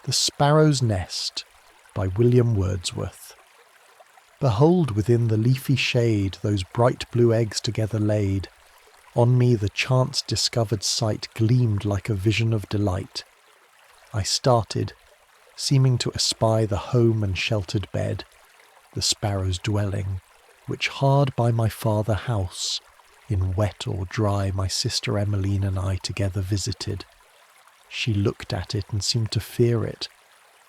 The Sparrow's Nest by William Wordsworth. Behold within the leafy shade those bright blue eggs together laid. On me the chance-discovered sight gleamed like a vision of delight. I started, seeming to espy the home and sheltered bed, the sparrow's dwelling, which hard by my father house, in wet or dry my sister Emmeline and I together visited. She looked at it and seemed to fear it,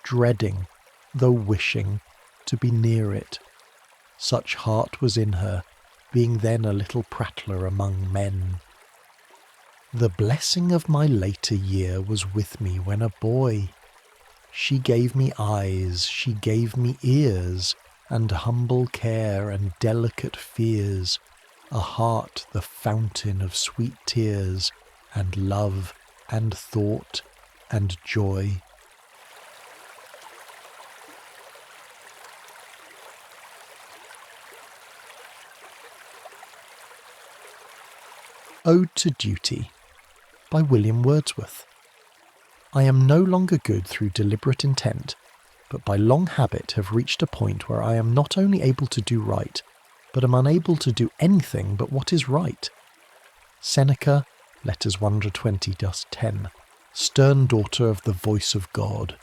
dreading, though wishing, to be near it. Such heart was in her, being then a little prattler among men. The blessing of my later year was with me when a boy. She gave me eyes, she gave me ears, and humble care and delicate fears, a heart the fountain of sweet tears, and love, and thought, and joy. Ode to Duty by William Wordsworth. I am no longer good through deliberate intent, but by long habit have reached a point where I am not only able to do right, but am unable to do anything but what is right. Seneca, Letters 120:10. Stern daughter of the voice of God,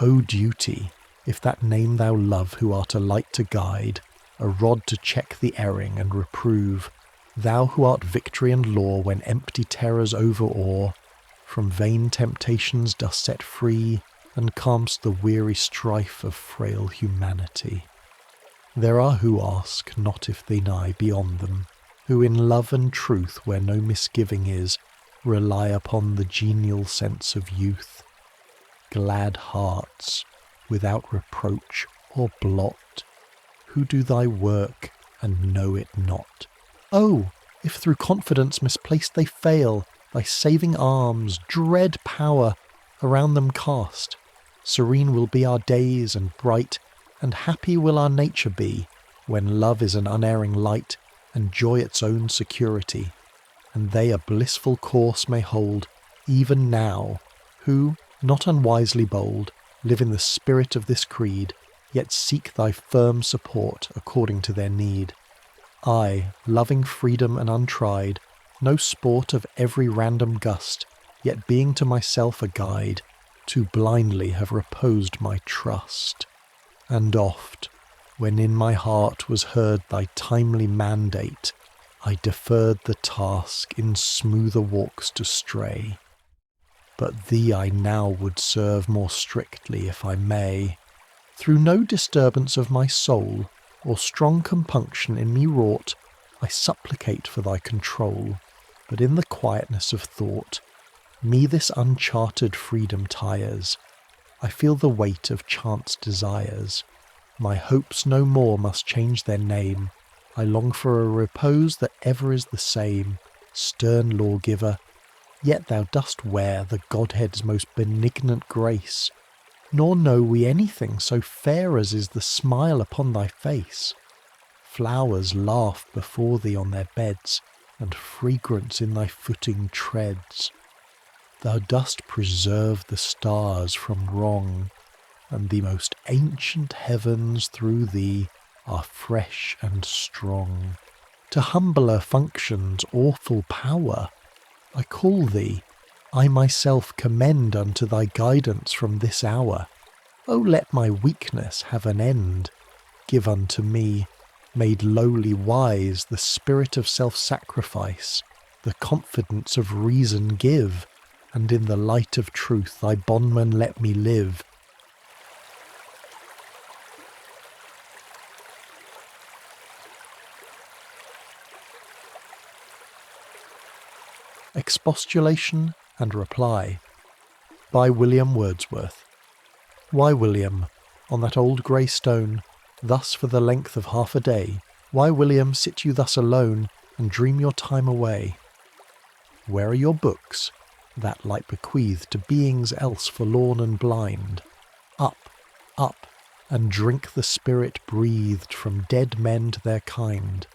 O duty, if that name thou love who art a light to guide, a rod to check the erring and reprove, thou who art victory and law when empty terrors overawe, from vain temptations dost set free, and calm'st the weary strife of frail humanity. There are who ask not if they nigh beyond them, who in love and truth, where no misgiving is, rely upon the genial sense of youth. Glad hearts, without reproach or blot, who do thy work and know it not. Oh, if through confidence misplaced they fail, thy saving arms, dread power, around them cast. Serene will be our days and bright, and happy will our nature be, when love is an unerring light, and joy its own security, and they a blissful course may hold, even now, who, not unwisely bold, live in the spirit of this creed, yet seek thy firm support according to their need. I, loving freedom and untried, no sport of every random gust, yet being to myself a guide, too blindly have reposed my trust. And oft, when in my heart was heard thy timely mandate, I deferred the task in smoother walks to stray. But thee I now would serve more strictly, if I may, through no disturbance of my soul, or strong compunction in me wrought, I supplicate for thy control, but in the quietness of thought, me this unchartered freedom tires. I feel the weight of chance desires. My hopes no more must change their name. I long for a repose that ever is the same. Stern lawgiver, yet thou dost wear the Godhead's most benignant grace, nor know we anything so fair as is the smile upon thy face. Flowers laugh before thee on their beds, and fragrance in thy footing treads. Thou dost preserve the stars from wrong, and the most ancient heavens through thee are fresh and strong. To humbler functions awful power, I call thee, I myself commend unto thy guidance from this hour. O let my weakness have an end. Give unto me, made lowly wise, the spirit of self-sacrifice, the confidence of reason give, and in the light of truth thy bondman let me live. Expostulation and Reply by William Wordsworth. Why, William, on that old grey stone, thus for the length of half a day, why, William, sit you thus alone, and dream your time away? Where are your books, that light bequeathed to beings else forlorn and blind? Up, up, and drink the spirit breathed from dead men to their kind.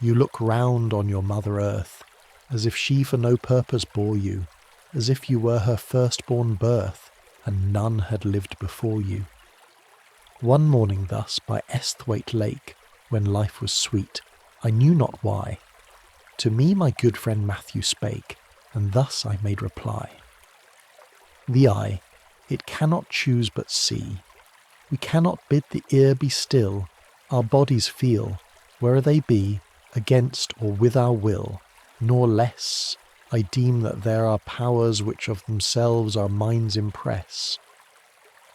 You look round on your mother earth, as if she for no purpose bore you, as if you were her firstborn birth, and none had lived before you. One morning thus by Esthwaite Lake, when life was sweet, I knew not why, to me my good friend Matthew spake, and thus I made reply. The eye, it cannot choose but see. We cannot bid the ear be still, our bodies feel, where they be, against or with our will, nor less, I deem that there are powers which of themselves our minds impress,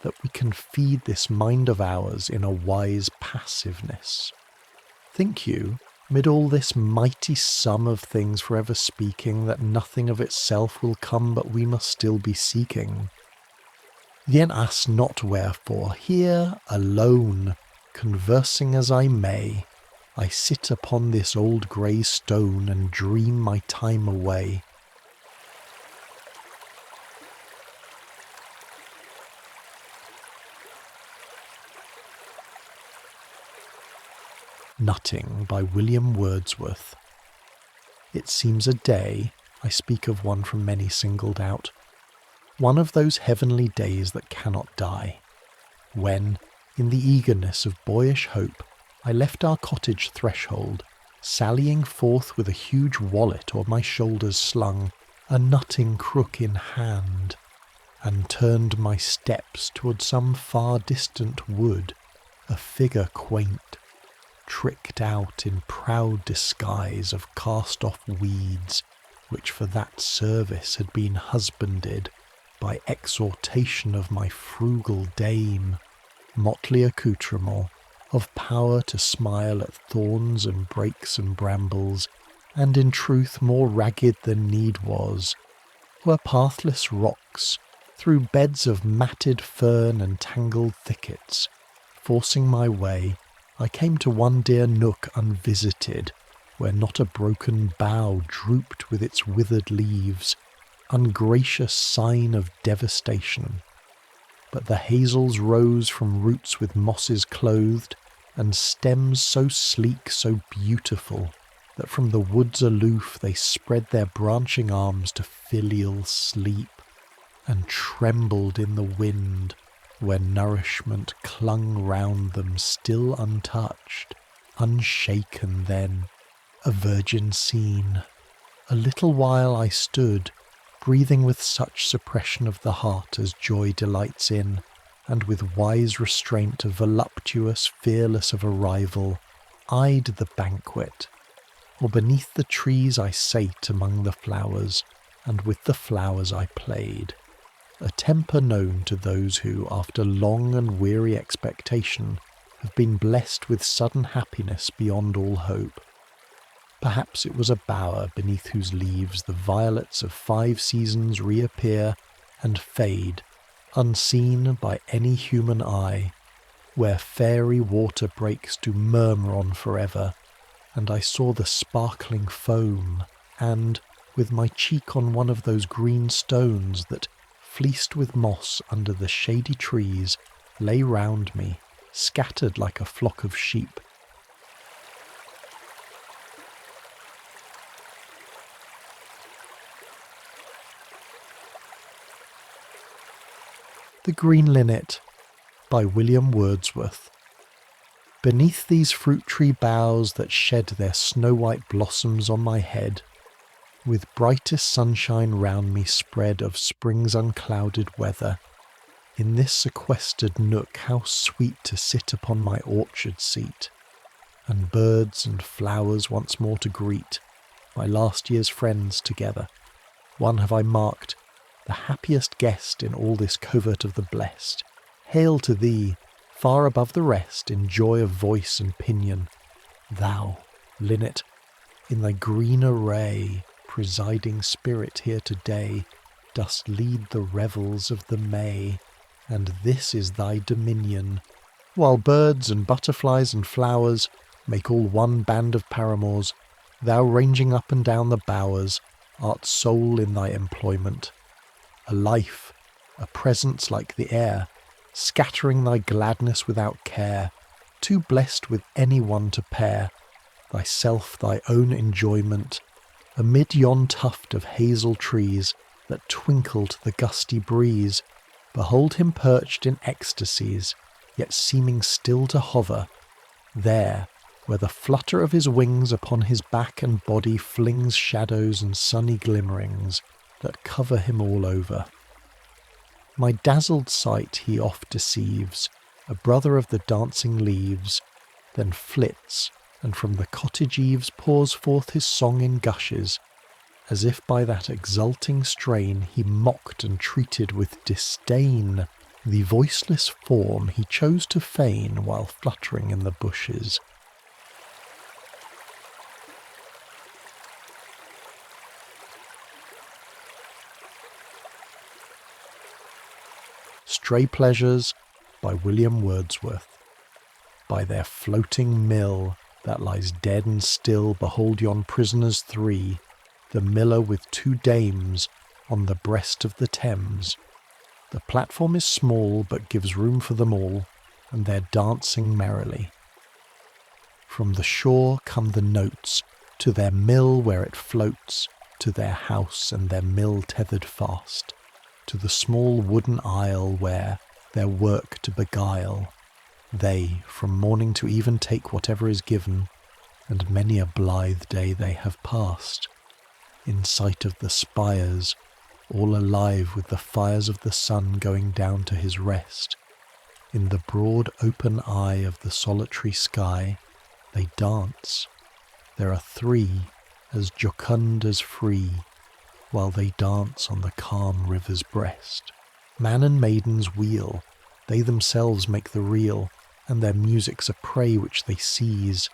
that we can feed this mind of ours in a wise passiveness. Think you, mid all this mighty sum of things forever speaking, that nothing of itself will come but we must still be seeking? Yet ask not wherefore, here, alone, conversing as I may, I sit upon this old grey stone and dream my time away. Nutting by William Wordsworth. It seems a day, I speak of one from many singled out, one of those heavenly days that cannot die, when, in the eagerness of boyish hope, I left our cottage threshold, sallying forth with a huge wallet o'er my shoulders slung, a nutting crook in hand, and turned my steps toward some far distant wood, a figure quaint, tricked out in proud disguise of cast-off weeds, which for that service had been husbanded by exhortation of my frugal dame, motley accoutrement, of power to smile at thorns and brakes and brambles, and in truth more ragged than need was, were pathless rocks, through beds of matted fern and tangled thickets. Forcing my way, I came to one dear nook unvisited, where not a broken bough drooped with its withered leaves, ungracious sign of devastation. But the hazels rose from roots with mosses clothed, and stems so sleek, so beautiful, that from the woods aloof they spread their branching arms to filial sleep, and trembled in the wind, where nourishment clung round them still untouched, unshaken then, a virgin scene. A little while I stood, breathing with such suppression of the heart as joy delights in, and with wise restraint of voluptuous, fearless of arrival, eyed the banquet. Or beneath the trees I sate among the flowers, and with the flowers I played. A temper known to those who, after long and weary expectation, have been blessed with sudden happiness beyond all hope. Perhaps it was a bower beneath whose leaves the violets of 5 seasons reappear and fade, unseen by any human eye, where fairy water breaks do murmur on forever, and I saw the sparkling foam, and, with my cheek on one of those green stones that, fleeced with moss under the shady trees, lay round me, scattered like a flock of sheep. The Green Linnet by William Wordsworth. Beneath these fruit tree boughs that shed their snow-white blossoms on my head, with brightest sunshine round me spread of spring's unclouded weather, in this sequestered nook how sweet to sit upon my orchard seat, and birds and flowers once more to greet, my last year's friends together. One have I marked, the happiest guest in all this covert of the blest. Hail to thee, far above the rest in joy of voice and pinion, thou, linnet, in thy green array, presiding spirit here today, dost lead the revels of the May, and this is thy dominion, while birds and butterflies and flowers make all one band of paramours, thou ranging up and down the bowers, art sole in thy employment, a life, a presence like the air, scattering thy gladness without care, too blessed with any one to pair, thyself thy own enjoyment, amid yon tuft of hazel trees that twinkle to the gusty breeze, Behold him perched in ecstasies, yet seeming still to hover, there, where the flutter of his wings upon his back and body flings shadows and sunny glimmerings that cover him all over. My dazzled sight he oft deceives, a brother of the dancing leaves, then flits, and from the cottage eaves pours forth his song in gushes, as if by that exulting strain he mocked and treated with disdain the voiceless form he chose to feign while fluttering in the bushes. Stray Pleasures by William Wordsworth. By their floating mill that lies dead and still, behold yon prisoners three, the miller with two dames on the breast of the Thames. The platform is small, but gives room for them all, and they're dancing merrily. From the shore come the notes, to their mill where it floats, to their house and their mill tethered fast, to the small wooden isle where, their work to beguile, they from morning to even take whatever is given, and many a blithe day they have passed, in sight of the spires, all alive with the fires of the sun going down to his rest. In the broad open eye of the solitary sky, they dance. There are three, as jocund as free, while they dance on the calm river's breast. Man and maidens wheel, they themselves make the reel, and their music's a prey which they seize.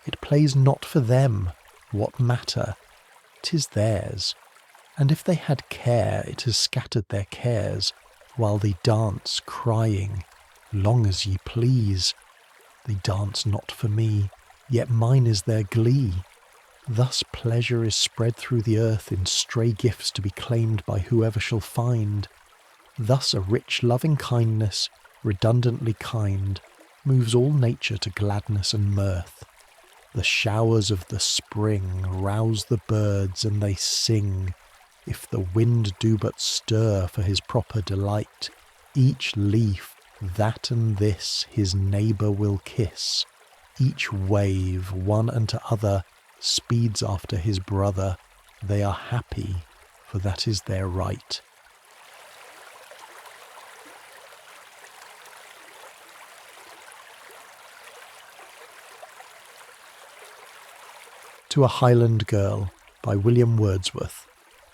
It plays not for them, what matter? 'Tis theirs, and if they had care, it has scattered their cares, while they dance, crying, long as ye please. They dance not for me, yet mine is their glee. Thus pleasure is spread through the earth in stray gifts to be claimed by whoever shall find. Thus a rich loving kindness, redundantly kind, moves all nature to gladness and mirth. The showers of the spring rouse the birds and they sing. If the wind do but stir for his proper delight, each leaf, that and this, his neighbour will kiss. Each wave, one unto other, speeds after his brother. They are happy, for that is their right. To a Highland Girl by William Wordsworth,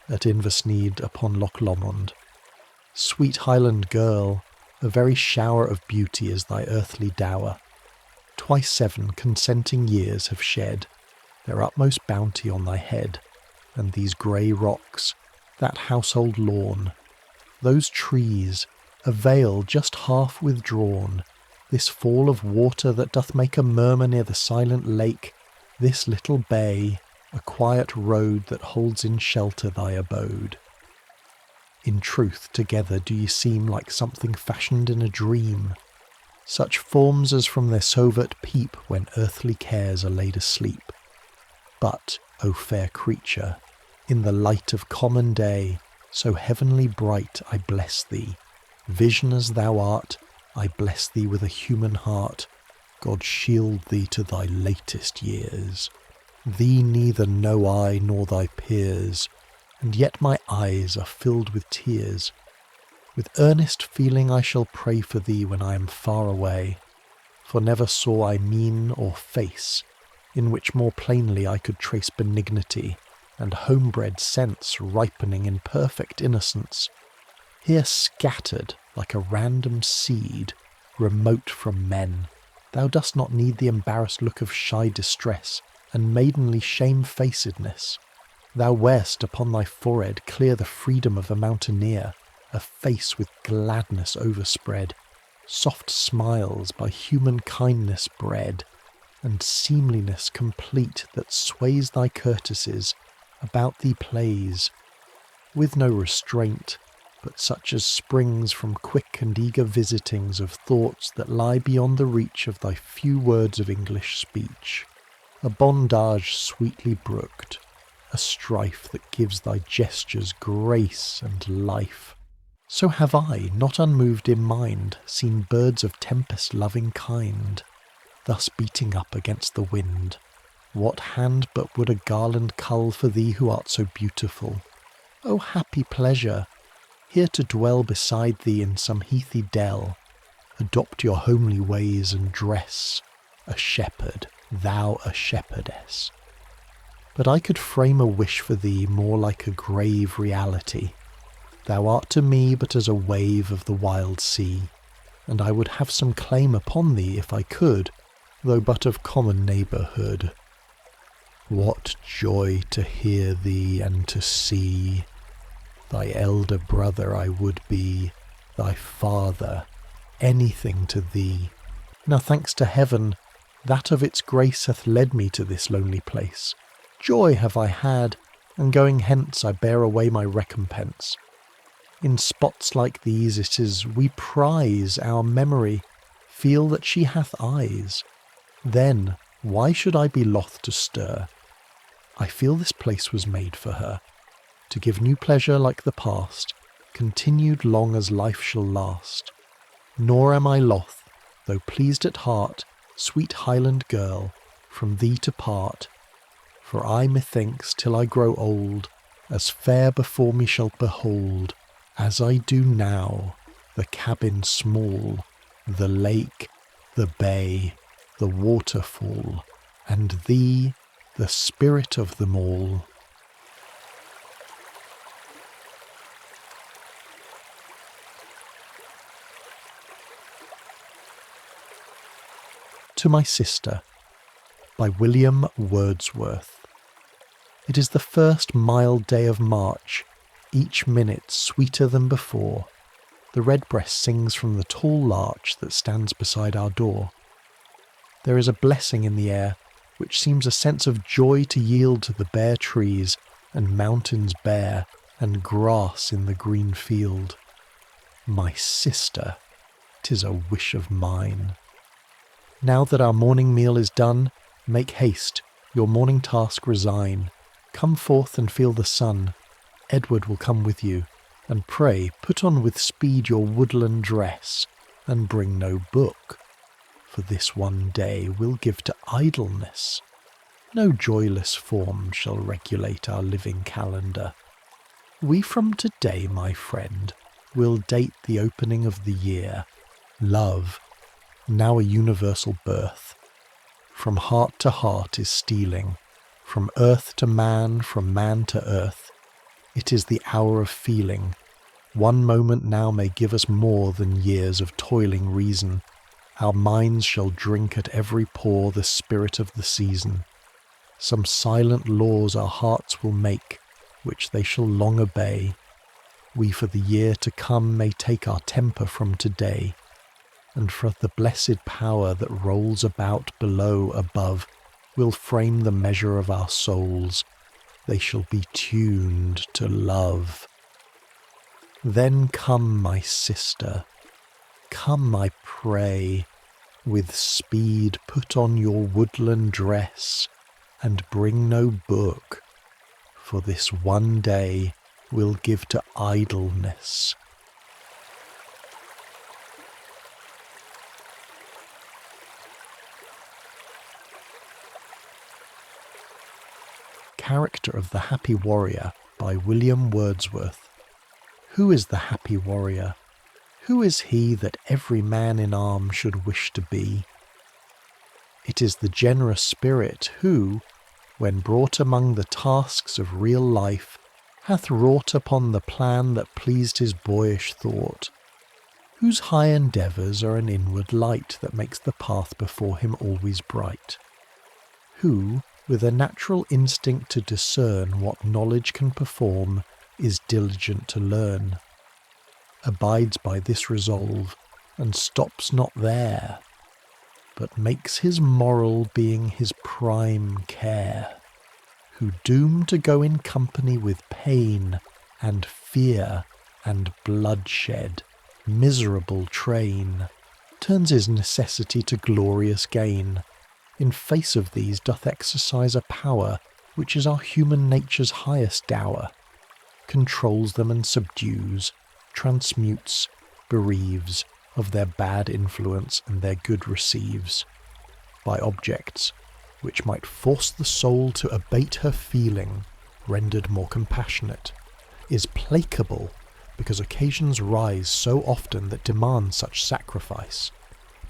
at Inversneed upon Loch Lomond. Sweet Highland Girl, a very shower of beauty is thy earthly dower. Twice 7 consenting years have shed their utmost bounty on thy head, and these grey rocks, that household lawn, those trees, a veil just half withdrawn, this fall of water that doth make a murmur near the silent lake, this little bay, a quiet road that holds in shelter thy abode. In truth, together do ye seem like something fashioned in a dream, such forms as from their covert peep when earthly cares are laid asleep. But, O fair creature, in the light of common day, so heavenly bright, I bless thee. Vision as thou art, I bless thee with a human heart. God shield thee to thy latest years. Thee neither know I nor thy peers, and yet my eyes are filled with tears. With earnest feeling I shall pray for thee when I am far away, for never saw I mien or face in which more plainly I could trace benignity and homebred sense ripening in perfect innocence. Here scattered like a random seed, remote from men, thou dost not need the embarrassed look of shy distress and maidenly shamefacedness. Thou wear'st upon thy forehead clear the freedom of a mountaineer, a face with gladness overspread, soft smiles by human kindness bred, and seemliness complete that sways thy courtesies, about thee plays, with no restraint, but such as springs from quick and eager visitings of thoughts that lie beyond the reach of thy few words of English speech, a bondage sweetly brooked, a strife that gives thy gestures grace and life, So have I, not unmoved in mind, seen birds of tempest-loving kind, thus beating up against the wind. What hand but would a garland cull for thee who art so beautiful? O happy pleasure! Here to dwell beside thee in some heathy dell, adopt your homely ways and dress, a shepherd, thou a shepherdess. But I could frame a wish for thee more like a grave reality. Thou art to me but as a wave of the wild sea, and I would have some claim upon thee if I could, though but of common neighbourhood. What joy to hear thee and to see! Thy elder brother I would be, thy father, anything to thee. Now thanks to heaven, that of its grace hath led me to this lonely place. Joy have I had, and going hence I bear away my recompense. In spots like these it is we prize our memory, feel that she hath eyes. Then why should I be loth to stir? I feel this place was made for her, to give new pleasure like the past, continued long as life shall last. Nor am I loth, though pleased at heart, sweet Highland Girl, from thee to part. For I methinks, till I grow old, as fair before me shall behold, as I do now, the cabin small, the lake, the bay, the waterfall, and thee, the spirit of them all. To My Sister, by William Wordsworth. It is the first mild day of March, each minute sweeter than before. The redbreast sings from the tall larch that stands beside our door. There is a blessing in the air, which seems a sense of joy to yield to the bare trees, and mountains bare, and grass in the green field. My sister, 'tis a wish of mine. Now that our morning meal is done, make haste, your morning task resign. Come forth and feel the sun. Edward will come with you, and pray put on with speed your woodland dress, and bring no book, for this one day we'll give to idleness. No joyless form shall regulate our living calendar. We from today, my friend, will date the opening of the year. Love, now a universal birth, from heart to heart is stealing, from earth to man, from man to earth. It is the hour of feeling. One moment now may give us more than years of toiling reason. Our minds shall drink at every pore the spirit of the season. Some silent laws our hearts will make, which they shall long obey. We for the year to come may take our temper from today, and for the blessed power that rolls about below above will frame the measure of our souls. They shall be tuned to love. Then come, my sister, come, I pray, with speed put on your woodland dress, and bring no book, for this one day we'll give to idleness. Character of the Happy Warrior by William Wordsworth. Who is the happy warrior? Who is he that every man in arms should wish to be? It is the generous spirit who, when brought among the tasks of real life, hath wrought upon the plan that pleased his boyish thought, whose high endeavours are an inward light that makes the path before him always bright, who, with a natural instinct to discern what knowledge can perform, is diligent to learn, abides by this resolve, and stops not there, but makes his moral being his prime care, who, doomed to go in company with pain and fear and bloodshed, miserable train, turns his necessity to glorious gain. In face of these doth exercise a power which is our human nature's highest dower, controls them and subdues, transmutes, bereaves, of their bad influence and their good receives, by objects which might force the soul to abate her feeling, rendered more compassionate, is placable because occasions rise so often that demand such sacrifice,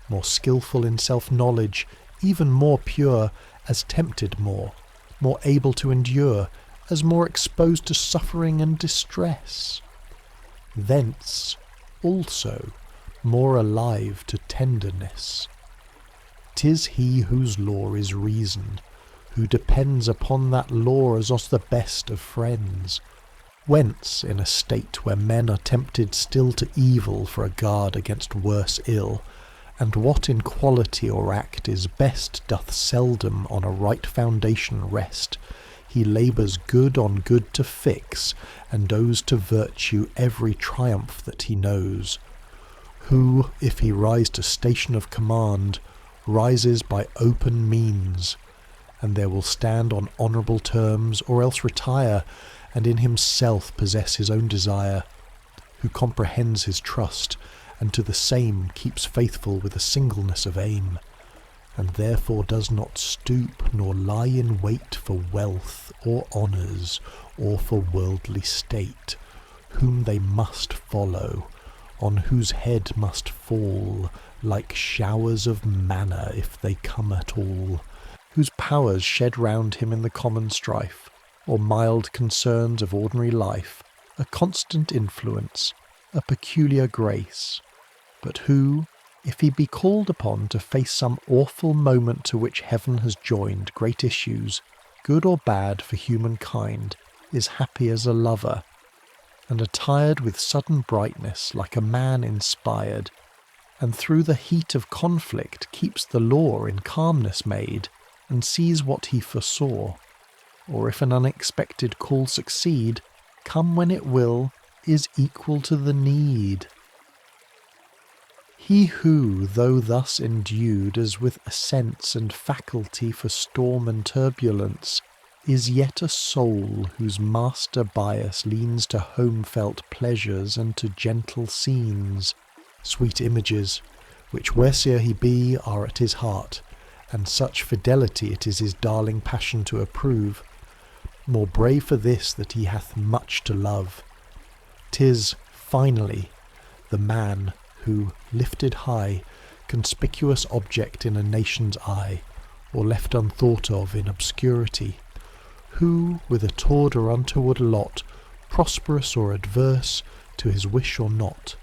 more skilful in self-knowledge, even more pure, as tempted more able to endure, as more exposed to suffering and distress. Thence, also, more alive to tenderness. 'Tis he whose law is reason, who depends upon that law as os the best of friends. Whence, in a state where men are tempted still to evil for a guard against worse ill, and what in quality or act is best doth seldom on a right foundation rest, he labours good on good to fix, and owes to virtue every triumph that he knows. Who, if he rise to station of command, rises by open means, and there will stand on honourable terms, or else retire, and in himself possess his own desire, who comprehends his trust, and to the same keeps faithful with a singleness of aim, and therefore does not stoop nor lie in wait for wealth or honours or for worldly state, whom they must follow, on whose head must fall like showers of manna if they come at all, whose powers shed round him in the common strife, or mild concerns of ordinary life, a constant influence, a peculiar grace, but who, if he be called upon to face some awful moment to which heaven has joined great issues, good or bad for humankind, is happy as a lover, and attired with sudden brightness like a man inspired, and through the heat of conflict keeps the law in calmness made, and sees what he foresaw, or if an unexpected call succeed, come when it will, is equal to the need. He who, though thus endued as with a sense and faculty for storm and turbulence, is yet a soul whose master bias leans to home-felt pleasures and to gentle scenes, sweet images, which wheresoe'er he be are at his heart, and such fidelity it is his darling passion to approve, more brave for this that he hath much to love. 'Tis, finally, the man who, lifted high, conspicuous object in a nation's eye, or left unthought of in obscurity, who, with a toward or untoward lot, prosperous or adverse, to his wish or not,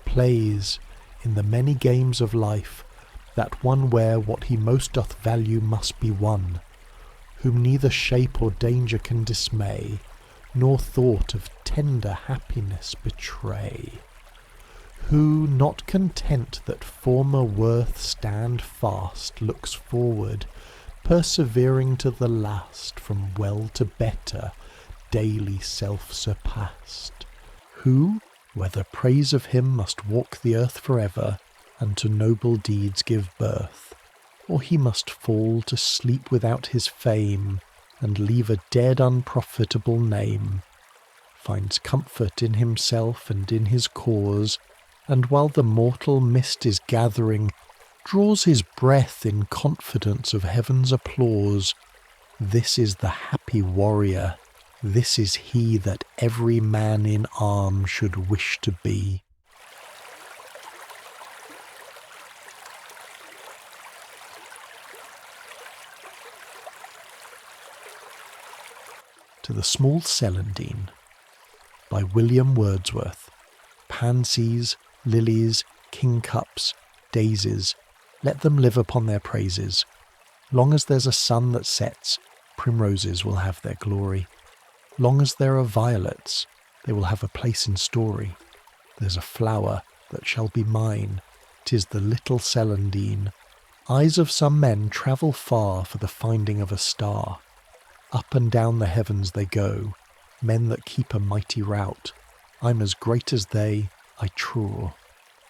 plays, in the many games of life, that one where what he most doth value must be won, whom neither shape or danger can dismay, nor thought of tender happiness betray, who, not content that former worth stand fast, looks forward, persevering to the last, from well to better, daily self-surpassed, who, whether praise of him must walk the earth forever, and to noble deeds give birth, or he must fall to sleep without his fame, and leave a dead unprofitable name, finds comfort in himself and in his cause, and while the mortal mist is gathering, draws his breath in confidence of heaven's applause. This is the happy warrior, this is he that every man in arms should wish to be. To the Small Celandine, by William Wordsworth. Pansies, lilies, kingcups, daisies, let them live upon their praises. Long as there's a sun that sets, primroses will have their glory. Long as there are violets, they will have a place in story. There's a flower that shall be mine, 'tis the little celandine. Eyes of some men travel far for the finding of a star. Up and down the heavens they go, men that keep a mighty rout. I'm as great as they, I trow.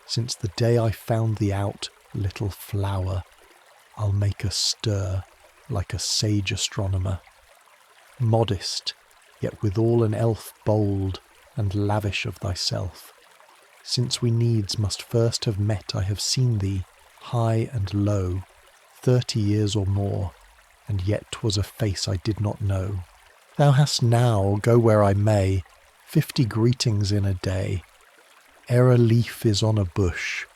Since the day I found thee out, little flower, I'll make a stir like a sage astronomer. Modest, yet withal an elf bold, and lavish of thyself. Since we needs must first have met, I have seen thee, high and low, 30 years or more, and yet 'twas a face I did not know. Thou hast now, go where I may, 50 greetings in a day. Ere a leaf is on a bush,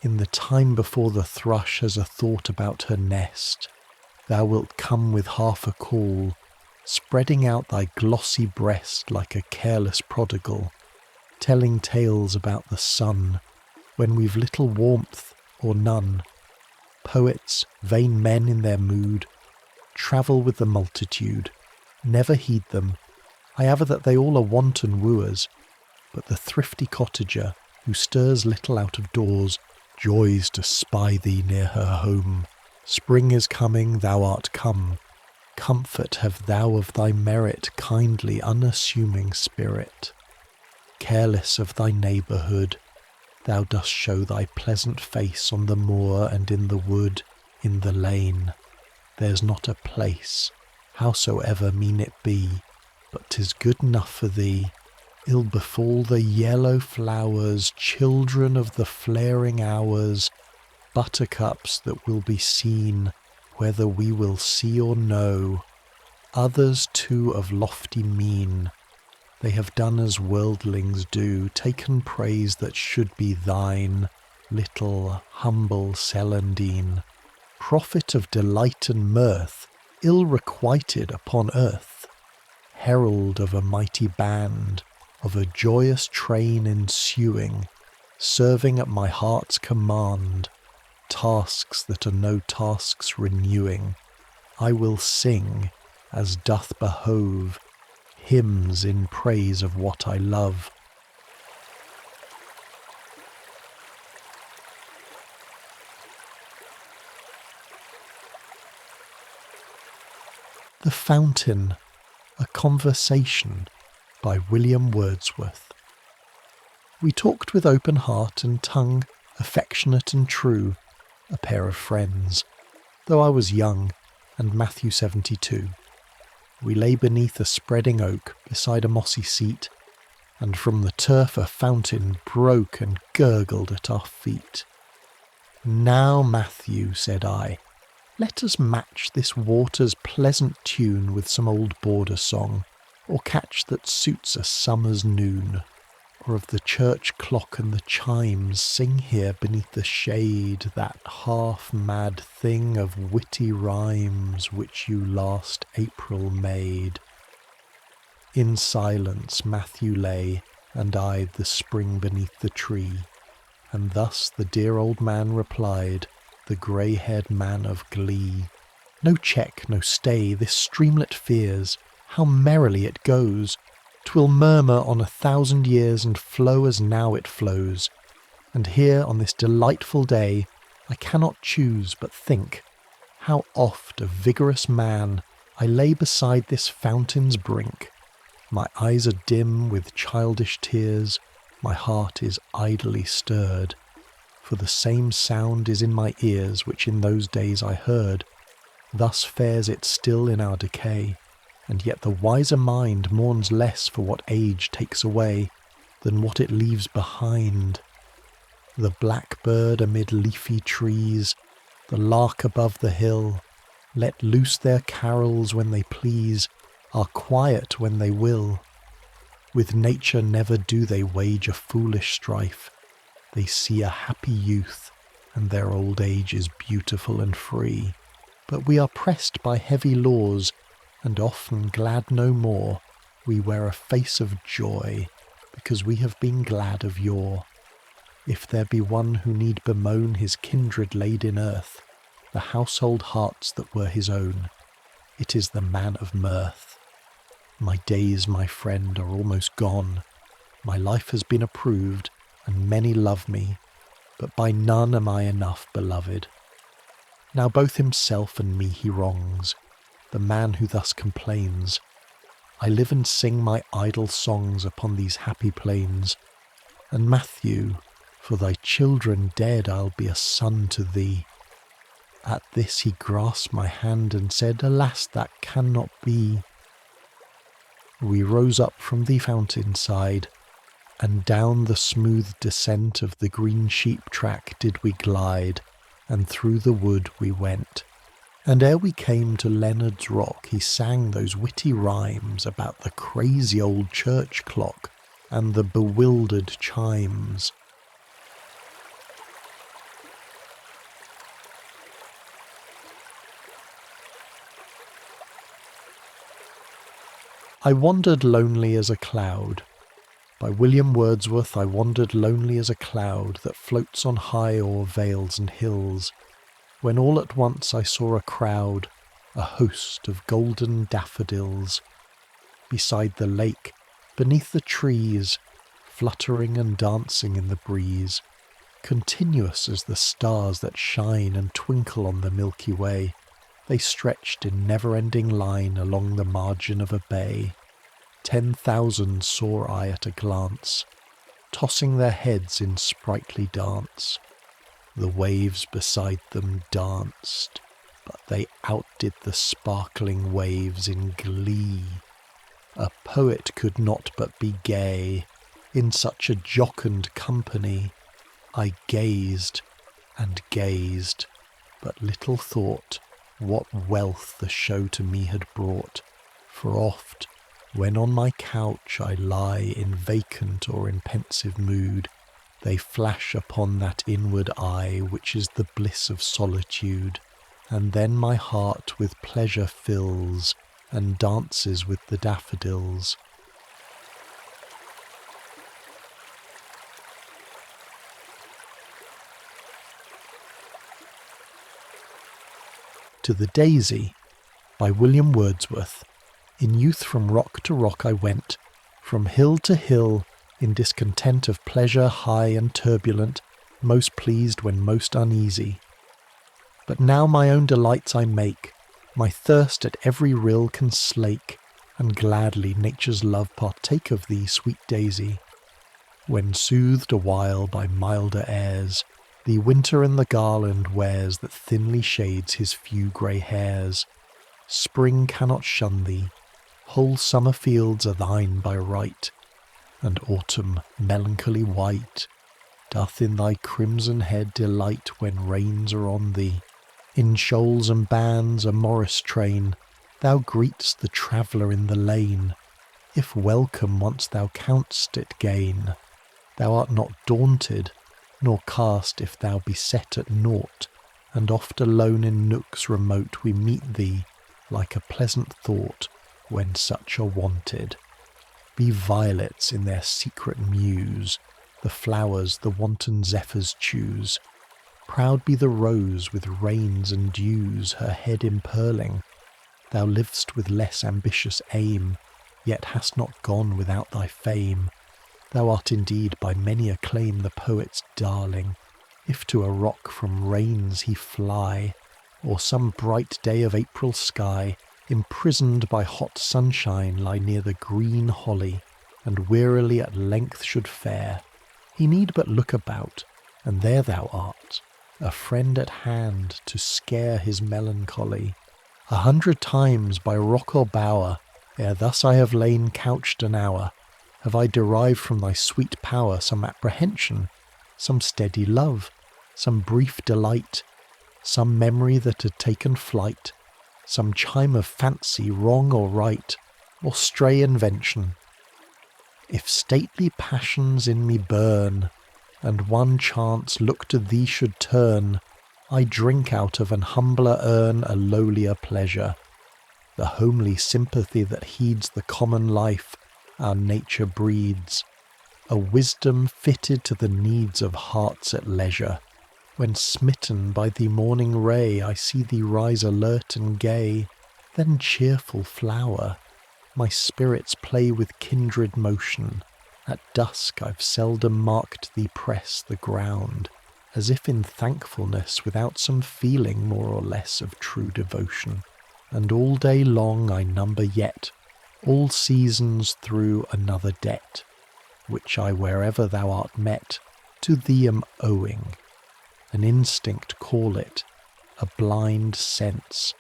in the time before the thrush has a thought about her nest, thou wilt come with half a call, spreading out thy glossy breast like a careless prodigal, telling tales about the sun, when we've little warmth or none. Poets, vain men in their mood, travel with the multitude, never heed them. I aver that they all are wanton wooers, but the thrifty cottager, who stirs little out of doors, joys to spy thee near her home. Spring is coming, thou art come. Comfort have thou of thy merit, kindly, unassuming spirit. Careless of thy neighbourhood, thou dost show thy pleasant face on the moor and in the wood, in the lane. There's not a place, howsoever mean it be, but 'tis good enough for thee. Ill befall the yellow flowers, children of the flaring hours, buttercups that will be seen, whether we will see or no. Others too of lofty mien, they have done as worldlings do, taken praise that should be thine, little humble Celandine, prophet of delight and mirth, ill requited upon earth, herald of a mighty band, of a joyous train ensuing, serving at my heart's command, tasks that are no tasks renewing. I will sing, as doth behove, hymns in praise of what I love. The Fountain, a Conversation by William Wordsworth. We talked with open heart and tongue, affectionate and true, a pair of friends, though I was young, and Matthew 72. We lay beneath a spreading oak, beside a mossy seat, and from the turf a fountain broke and gurgled at our feet. Now, Matthew, said I, let us match this water's pleasant tune with some old border song, or catch that suits a summer's noon, or of the church clock and the chimes sing here beneath the shade that half-mad thing of witty rhymes which you last April made. In silence Matthew lay, and eyed the spring beneath the tree, and thus the dear old man replied, the grey-haired man of glee. No check, no stay, this streamlet fears, how merrily it goes! 'Twill murmur on 1,000 years and flow as now it flows. And here on this delightful day I cannot choose but think how oft a vigorous man I lay beside this fountain's brink. My eyes are dim with childish tears, my heart is idly stirred, for the same sound is in my ears which in those days I heard. Thus fares it still in our decay, and yet the wiser mind mourns less for what age takes away than what it leaves behind. The blackbird amid leafy trees, the lark above the hill, let loose their carols when they please, are quiet when they will. With nature never do they wage a foolish strife. They see a happy youth, and their old age is beautiful and free. But we are pressed by heavy laws, and often glad no more. We wear a face of joy, because we have been glad of yore. If there be one who need bemoan his kindred laid in earth, the household hearts that were his own, it is the man of mirth. My days, my friend, are almost gone. My life has been approved, and many love me, but by none am I enough beloved. Now both himself and me he wrongs, the man who thus complains. I live and sing my idle songs upon these happy plains, and Matthew, for thy children dead I'll be a son to thee. At this he grasped my hand and said, Alas, that cannot be. We rose up from the fountain side, and down the smooth descent of the green sheep track did we glide, and through the wood we went. And ere we came to Leonard's Rock, he sang those witty rhymes about the crazy old church clock and the bewildered chimes. I wandered lonely as a cloud. By William Wordsworth. I wandered lonely as a cloud that floats on high o'er vales and hills, when all at once I saw a crowd, a host of golden daffodils, beside the lake, beneath the trees, fluttering and dancing in the breeze, continuous as the stars that shine and twinkle on the Milky Way. They stretched in never-ending line along the margin of a bay. 10,000 saw I at a glance, tossing their heads in sprightly dance. The waves beside them danced, but they outdid the sparkling waves in glee. A poet could not but be gay in such a jocund company. I gazed and gazed, but little thought what wealth the show to me had brought. For oft, when on my couch I lie in vacant or in pensive mood, they flash upon that inward eye which is the bliss of solitude, and then my heart with pleasure fills and dances with the daffodils. To the Daisy, by William Wordsworth. In youth from rock to rock I went, from hill to hill, in discontent of pleasure high and turbulent, most pleased when most uneasy. But now my own delights I make, my thirst at every rill can slake, and gladly nature's love partake of thee, sweet Daisy. When soothed awhile by milder airs, thee winter in the garland wears that thinly shades his few grey hairs. Spring cannot shun thee, whole summer fields are thine by right, and autumn, melancholy white, doth in thy crimson head delight when rains are on thee. In shoals and bands, a morris train, thou greet'st the traveller in the lane. If welcome once thou count'st it gain, thou art not daunted, nor cast if thou be set at naught, and oft alone in nooks remote we meet thee, like a pleasant thought, when such are wanted. Be violets in their secret muse, the flowers the wanton zephyrs choose. Proud be the rose with rains and dews, her head impearling. Thou liv'st with less ambitious aim, yet hast not gone without thy fame. Thou art indeed by many acclaim the poet's darling. If to a rock from rains he fly, or some bright day of April sky, imprisoned by hot sunshine lie near the green holly, and wearily at length should fare, he need but look about, and there thou art, a friend at hand to scare his melancholy. 100 times by rock or bower, ere thus I have lain couched an hour, have I derived from thy sweet power some apprehension, some steady love, some brief delight, some memory that had taken flight, some chime of fancy, wrong or right, or stray invention. If stately passions in me burn, and one chance look to thee should turn, I drink out of an humbler urn a lowlier pleasure, the homely sympathy that heeds the common life our nature breeds, a wisdom fitted to the needs of hearts at leisure. When smitten by the morning ray I see thee rise alert and gay, then cheerful flower, my spirits play with kindred motion. At dusk I've seldom marked thee press the ground, as if in thankfulness without some feeling more or less of true devotion. And all day long I number yet, all seasons through another debt, which I wherever thou art met, to thee am owing. An instinct call it, a blind sense,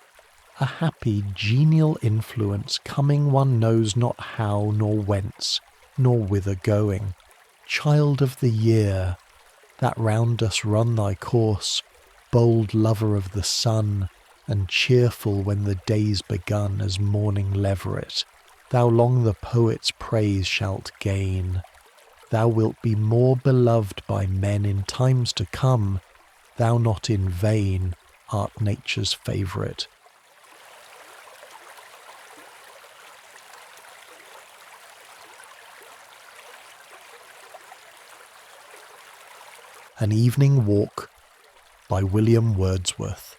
a happy, genial influence coming one knows not how nor whence, nor whither going. Child of the year, that round us run thy course, bold lover of the sun, and cheerful when the day's begun as morning leveret, thou long the poet's praise shalt gain. Thou wilt be more beloved by men in times to come, thou not in vain art nature's favourite. An Evening Walk by William Wordsworth.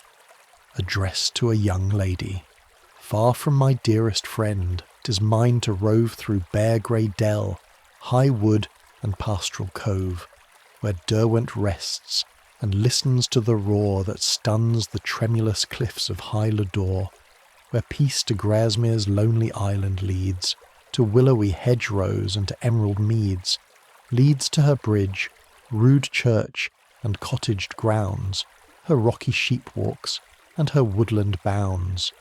Addressed to a young lady. Far from my dearest friend, 'tis mine to rove through bare grey dell, high wood and pastoral cove, where Derwent rests and listens to the roar that stuns the tremulous cliffs of High Lodore, where peace to Grasmere's lonely island leads, to willowy hedgerows and to emerald meads, leads to her bridge, rude church and cottaged grounds, her rocky sheep-walks and her woodland bounds,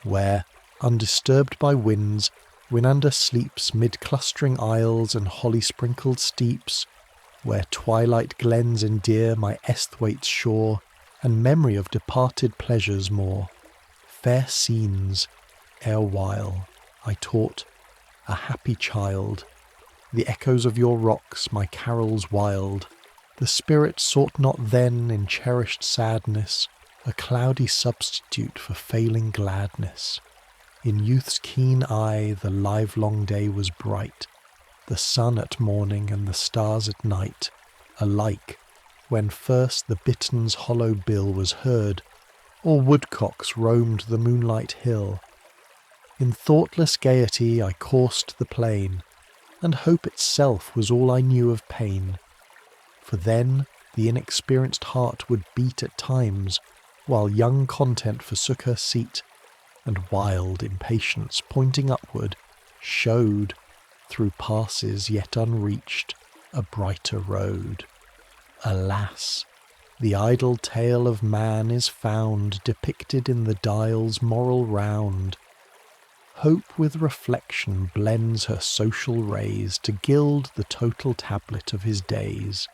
where, undisturbed by winds, Winander sleeps mid clustering isles and holly-sprinkled steeps, where twilight glens endear my Esthwaite's shore, and memory of departed pleasures more. Fair scenes, erewhile I taught, a happy child, the echoes of your rocks my carols wild. The spirit sought not then in cherished sadness a cloudy substitute for failing gladness. In youth's keen eye the livelong day was bright, the sun at morning and the stars at night, alike, when first the bitern's hollow bill was heard, or woodcocks roamed the moonlight hill. In thoughtless gaiety I coursed the plain, and hope itself was all I knew of pain. For then the inexperienced heart would beat at times, while young content forsook her seat, and wild impatience, pointing upward, showed, through passes yet unreached, a brighter road. Alas! The idle tale of man is found depicted in the dial's moral round. Hope with reflection blends her social rays to gild the total tablet of his days.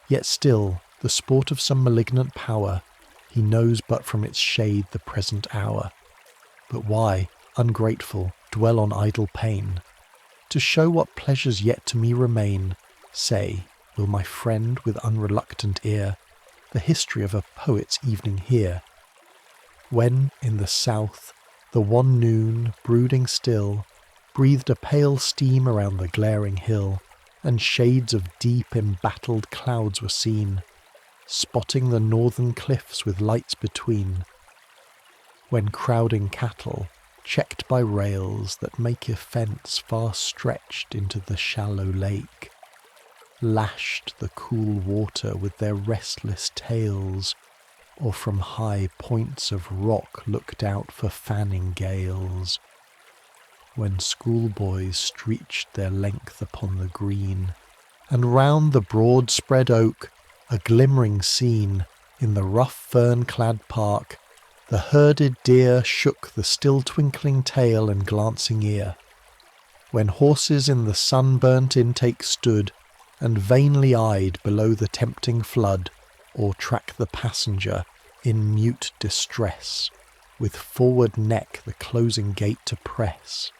Yet still, the sport of some malignant power, he knows but from its shade the present hour. But why, ungrateful, dwell on idle pain? To show what pleasures yet to me remain, say, will my friend with unreluctant ear the history of a poet's evening hear? When, in the south, the wan noon, brooding still, breathed a pale steam around the glaring hill, and shades of deep embattled clouds were seen, spotting the northern cliffs with lights between. When crowding cattle, checked by rails that make a fence far stretched into the shallow lake, lashed the cool water with their restless tails, or from high points of rock looked out for fanning gales. When schoolboys stretched their length upon the green, and round the broad spread oak, a glimmering scene, in the rough fern-clad park, the herded deer shook the still twinkling tail and glancing ear. When horses in the sun-burnt intake stood, and vainly eyed below the tempting flood, or track the passenger in mute distress, with forward neck the closing gate to press.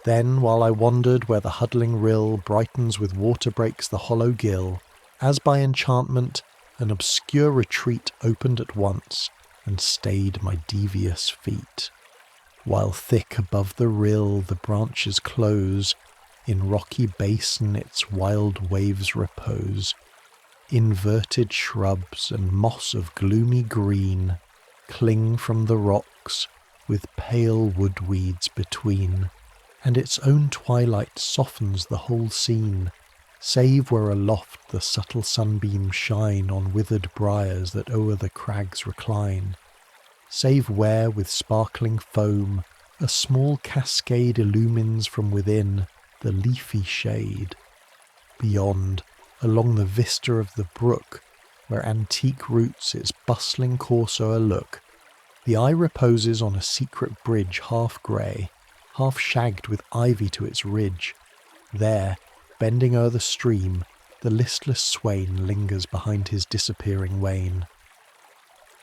Then, while I wandered where the huddling rill brightens with water breaks the hollow gill, as by enchantment, an obscure retreat opened at once, and stayed my devious feet. While thick above the rill the branches close, in rocky basin its wild waves repose. Inverted shrubs and moss of gloomy green cling from the rocks, with pale woodweeds between, and its own twilight softens the whole scene, save where aloft the subtle sunbeams shine on withered briars that o'er the crags recline, save where with sparkling foam a small cascade illumines from within the leafy shade. Beyond, along the vista of the brook, where antique roots its bustling course o'erlook, The eye reposes on a secret bridge half grey, half shagged with ivy to its ridge. There, bending o'er the stream, the listless swain lingers behind his disappearing wain.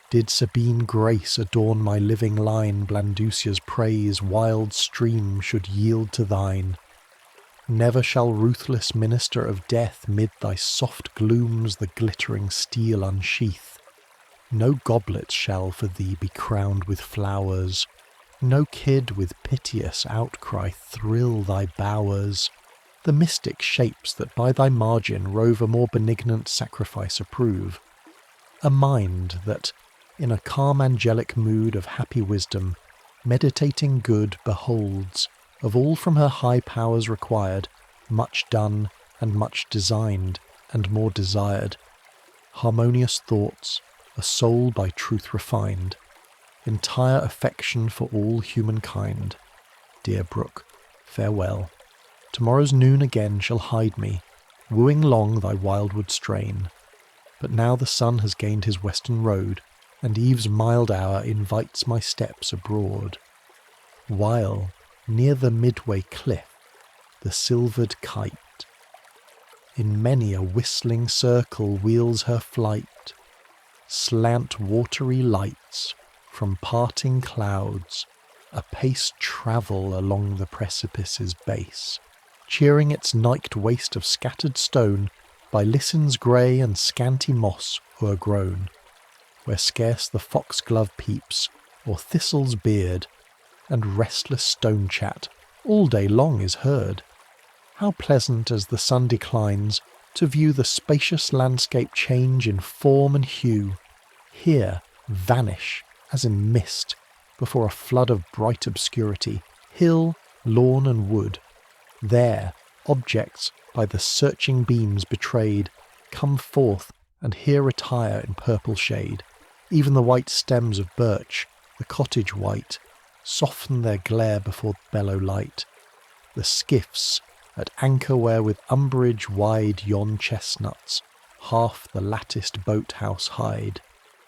Did Sabine grace adorn my living line, Blandusia's praise, wild stream, should yield to thine. Never shall ruthless minister of death mid thy soft glooms the glittering steel unsheath. No goblet shall for thee be crowned with flowers, no kid with piteous outcry thrill thy bowers. The mystic shapes that by thy margin rove a more benignant sacrifice approve. A mind that, in a calm angelic mood of happy wisdom, meditating good, beholds, of all from her high powers required, much done and much designed and more desired. Harmonious thoughts, a soul by truth refined, entire affection for all humankind. Dear brook, farewell. Tomorrow's noon again shall hide me, wooing long thy wildwood strain. But now the sun has gained his western road, and eve's mild hour invites my steps abroad. While, near the midway cliff, the silvered kite in many a whistling circle wheels her flight. Slant watery lights from parting clouds apace travel along the precipice's base, cheering its niked waste of scattered stone by lissons grey and scanty moss o'ergrown, where scarce the foxglove peeps or thistle's beard, and restless stone chat all day long is heard. How pleasant as the sun declines to view the spacious landscape change in form and hue, here vanish as in mist before a flood of bright obscurity, hill, lawn and wood. There objects by the searching beams betrayed come forth and here retire in purple shade. Even the white stems of birch, the cottage white, soften their glare before the bellow light. The skiffs at anchor where with umbrage wide yon chestnuts half the latticed boat-house hide,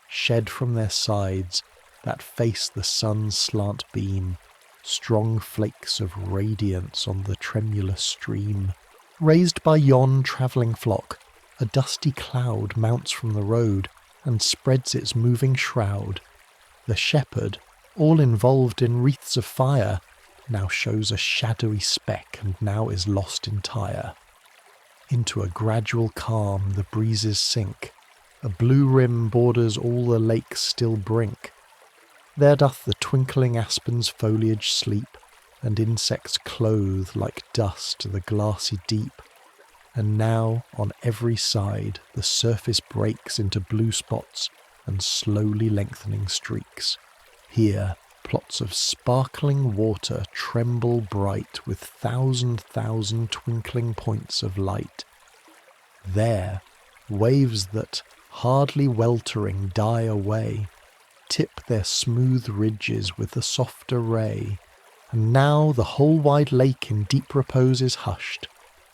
shed from their sides that face the sun's slant beam, strong flakes of radiance on the tremulous stream. Raised by yon travelling flock, a dusty cloud mounts from the road and spreads its moving shroud. The shepherd, all involved in wreaths of fire, now shows a shadowy speck and now is lost entire. Into a gradual calm the breezes sink, a blue rim borders all the lake's still brink. There doth the twinkling aspen's foliage sleep, and insects clothe like dust the glassy deep. And now on every side the surface breaks into blue spots and slowly lengthening streaks. Here plots of sparkling water tremble bright with thousand twinkling points of light. There waves that, hardly weltering, die away, tip their smooth ridges with a softer ray. And now the whole wide lake in deep repose is hushed,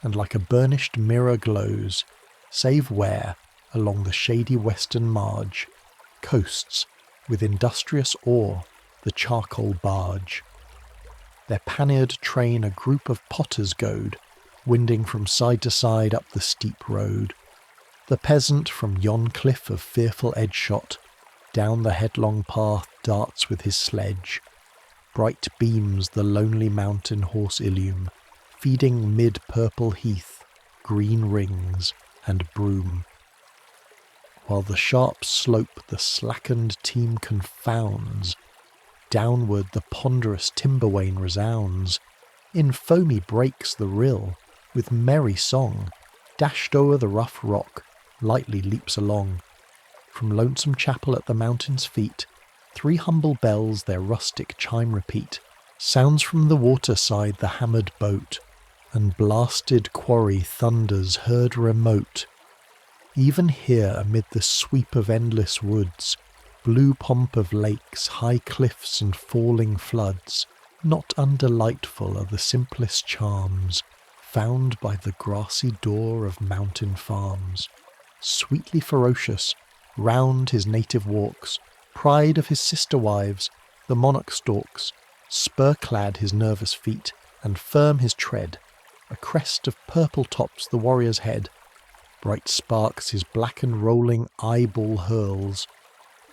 and like a burnished mirror glows, save where, along the shady western marge, coasts, with industrious oar, the charcoal barge. Their panniard train a group of potters goad, winding from side to side up the steep road. The peasant from yon cliff of fearful edge shot, down the headlong path darts with his sledge. Bright beams the lonely mountain horse illume, feeding mid-purple heath, green rings, and broom. While the sharp slope the slackened team confounds, downward the ponderous timber wain resounds. In foamy breaks the rill, with merry song, dashed o'er the rough rock, lightly leaps along. From lonesome chapel at the mountain's feet, 3 humble bells their rustic chime repeat. Sounds from the waterside the hammered boat, and blasted quarry thunders heard remote. Even here amid the sweep of endless woods, blue pomp of lakes, high cliffs and falling floods, not undelightful are the simplest charms found by the grassy door of mountain farms. Sweetly ferocious, round his native walks, Pride of his sister wives, the monarch stalks, spur-clad his nervous feet, and firm his tread. A crest of purple tops the warrior's head. Bright sparks his black and rolling eyeball hurls.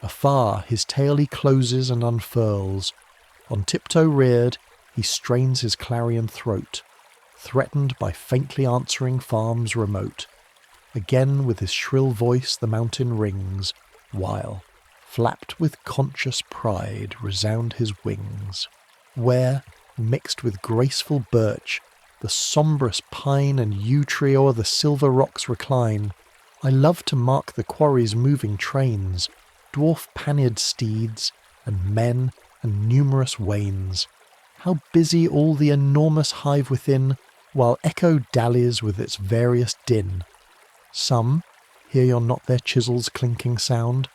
Afar his tail he closes and unfurls. On tiptoe reared, he strains his clarion throat, threatened by faintly answering farms remote. Again with his shrill voice the mountain rings, while, flapped with conscious pride, resound his wings. Where, mixed with graceful birch, the sombrous pine and yew tree o'er the silver rocks recline, I love to mark the quarry's moving trains, dwarf panniard steeds, and men, and numerous wains. How busy all the enormous hive within, while echo dallies with its various din. Some, hear you not their chisels' clinking sound,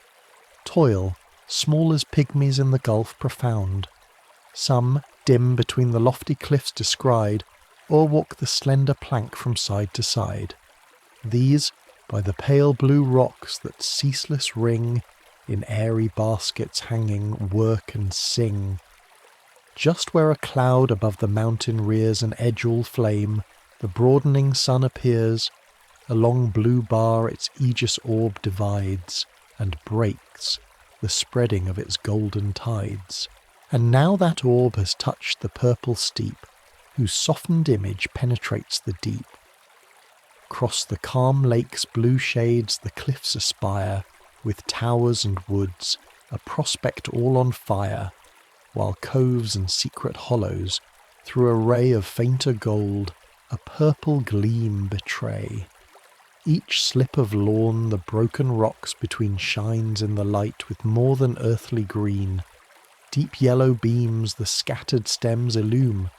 toil, small as pygmies in the gulf profound. Some, dim between the lofty cliffs descried, o'erwalk the slender plank from side to side. These, by the pale blue rocks that ceaseless ring, in airy baskets hanging, work and sing. Just where a cloud above the mountain rears an edge-all flame, the broadening sun appears. A long blue bar its aegis orb divides, and breaks the spreading of its golden tides. And now that orb has touched the purple steep, whose softened image penetrates the deep. Across the calm lake's blue shades the cliffs aspire, with towers and woods, a prospect all on fire, while coves and secret hollows, through a ray of fainter gold, a purple gleam betray. Each slip of lawn the broken rocks between shines in the light with more than earthly green. Deep yellow beams the scattered stems illume,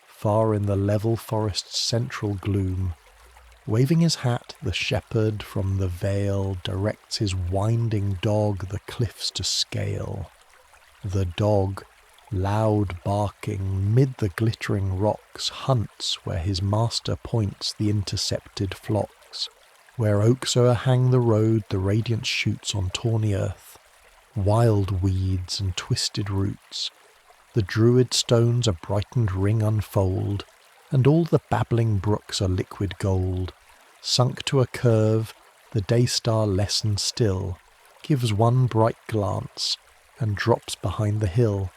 far in the level forest's central gloom. Waving his hat, the shepherd from the vale directs his winding dog the cliffs to scale. The dog, loud barking, mid the glittering rocks, hunts where his master points the intercepted flocks. Where oaks o'erhang the road the radiance shoots on tawny earth, wild weeds and twisted roots. The druid stones a brightened ring unfold, and all the babbling brooks are liquid gold. Sunk to a curve, the day-star lessens still, gives one bright glance, and drops behind the hill.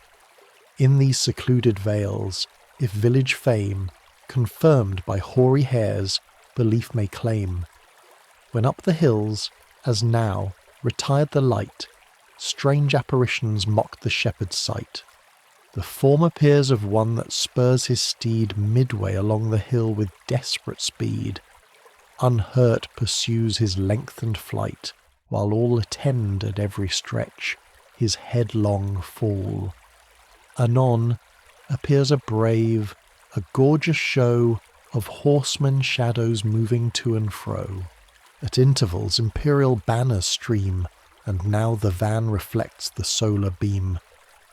In these secluded vales, if village fame, confirmed by hoary hairs, belief may claim, when up the hills, as now, retired the light, strange apparitions mocked the shepherd's sight. The form appears of one that spurs his steed midway along the hill with desperate speed. Unhurt pursues his lengthened flight, while all attend at every stretch his headlong fall. Anon appears a brave, a gorgeous show of horsemen shadows moving to and fro. At intervals imperial banners stream, and now the van reflects the solar beam.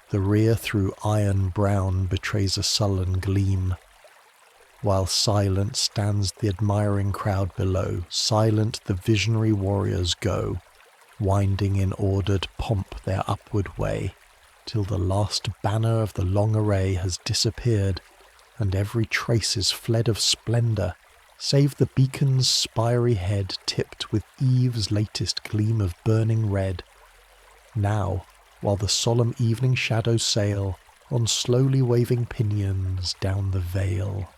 The rear through iron brown betrays a sullen gleam. While silent stands the admiring crowd below, silent the visionary warriors go, winding in ordered pomp their upward way, till the last banner of the long array has disappeared, and every trace is fled of splendour, save the beacon's spiry head tipped with eve's latest gleam of burning red. Now, while the solemn evening shadows sail on slowly waving pinions down the vale.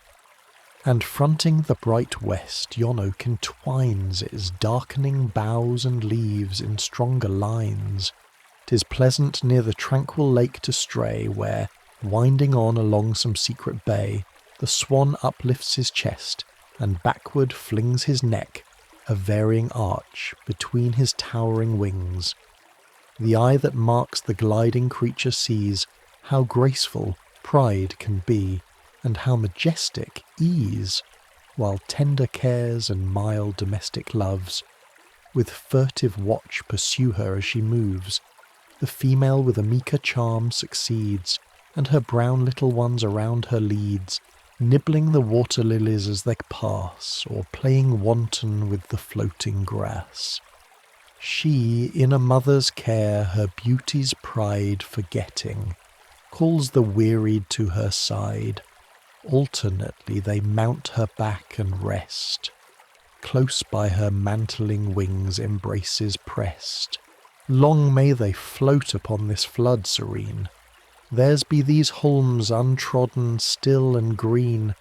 And fronting the bright west, yon oak entwines its darkening boughs and leaves in stronger lines. 'Tis pleasant near the tranquil lake to stray, where, winding on along some secret bay, the swan uplifts his chest, and backward flings his neck, a varying arch between his towering wings. The eye that marks the gliding creature sees how graceful pride can be, and how majestic ease, while tender cares and mild domestic loves with furtive watch pursue her as she moves. The female with a meeker charm succeeds, and her brown little ones around her leads, nibbling the water lilies as they pass, or playing wanton with the floating grass. She, in a mother's care, her beauty's pride forgetting, calls the wearied to her side. Alternately they mount her back and rest. Close by her mantling wings embraces pressed. Long may they float upon this flood serene. Theirs be these holms untrodden, still and green,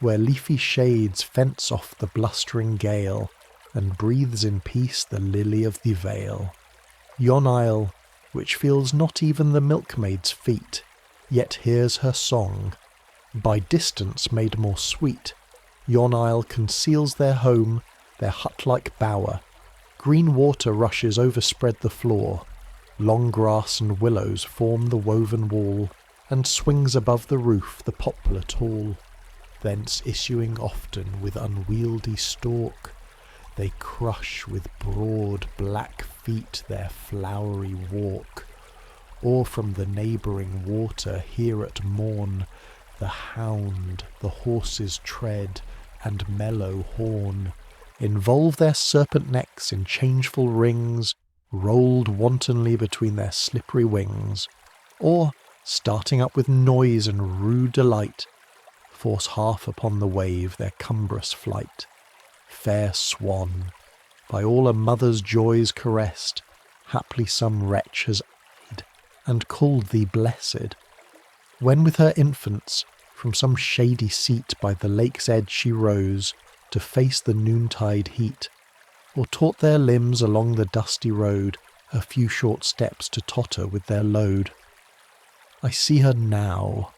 where leafy shades fence off the blustering gale, and breathes in peace the lily of the vale. Yon isle, which feels not even the milkmaid's feet, yet hears her song, by distance made more sweet. Yon isle conceals their home, their hut-like bower. Green water rushes overspread the floor. Long grass and willows form the woven wall, and swings above the roof the poplar tall. Thence issuing often with unwieldy stalk, they crush with broad black feet their flowery walk. Or from the neighbouring water hear at morn the hound, the horse's tread, and mellow horn, involve their serpent necks in changeful rings, rolled wantonly between their slippery wings, or, starting up with noise and rude delight, force half upon the wave their cumbrous flight. Fair swan, by all a mother's joys caressed, haply some wretch has eyed and called thee blessed. When with her infants from some shady seat by the lake's edge she rose to face the noontide heat, or taught their limbs along the dusty road a few short steps to totter with their load. I see her now,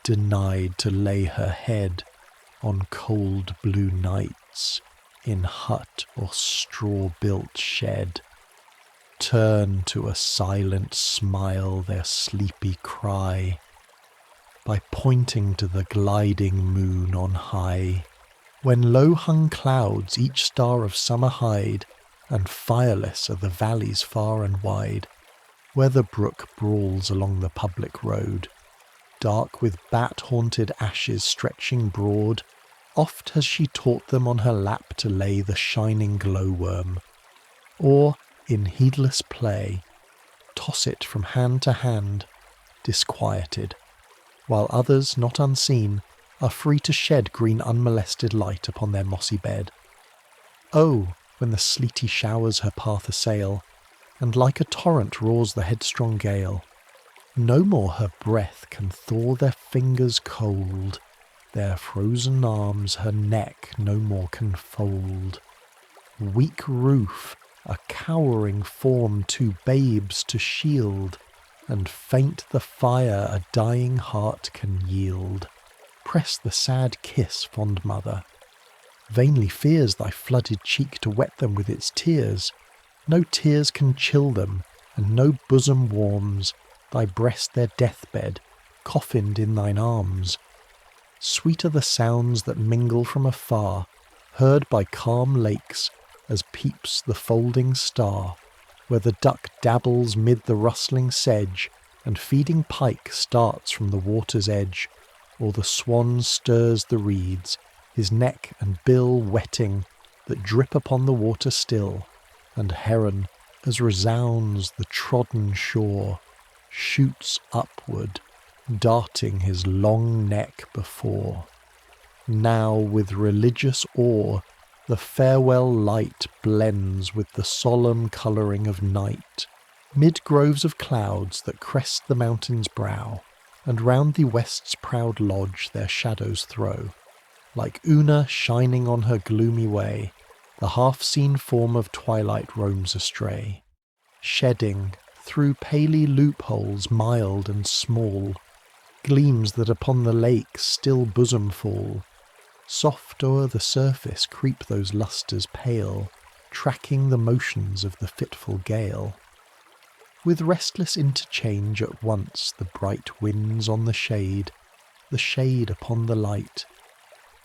denied to lay her head on cold blue nights in hut or straw-built shed, turn to a silent smile their sleepy cry, by pointing to the gliding moon on high, when low-hung clouds each star of summer hide, and fireless are the valleys far and wide, where the brook brawls along the public road, dark with bat-haunted ashes stretching broad. Oft has she taught them on her lap to lay the shining glowworm, or, in heedless play, toss it from hand to hand, disquieted, while others, not unseen, are free to shed green unmolested light upon their mossy bed. Oh, when the sleety showers her path assail, and like a torrent roars the headstrong gale, no more her breath can thaw their fingers cold, their frozen arms her neck no more can fold. Weak roof, a cowering form to babes to shield, and faint the fire a dying heart can yield. Press the sad kiss, fond mother. Vainly fears thy flooded cheek to wet them with its tears. No tears can chill them, and no bosom warms thy breast their deathbed, coffined in thine arms. Sweet are the sounds that mingle from afar, heard by calm lakes, as peeps the folding star, where the duck dabbles mid the rustling sedge, and feeding pike starts from the water's edge, or the swan stirs the reeds, his neck and bill wetting, that drip upon the water still, and heron, as resounds the trodden shore, shoots upward, darting his long neck before. Now with religious awe the farewell light blends with the solemn colouring of night, mid groves of clouds that crest the mountain's brow, and round the west's proud lodge their shadows throw. Like Una shining on her gloomy way, the half-seen form of twilight roams astray, shedding, through paly loopholes mild and small, gleams that upon the lake's still bosom fall. Soft o'er the surface creep those lustres pale, tracking the motions of the fitful gale. With restless interchange at once the bright winds on the shade upon the light.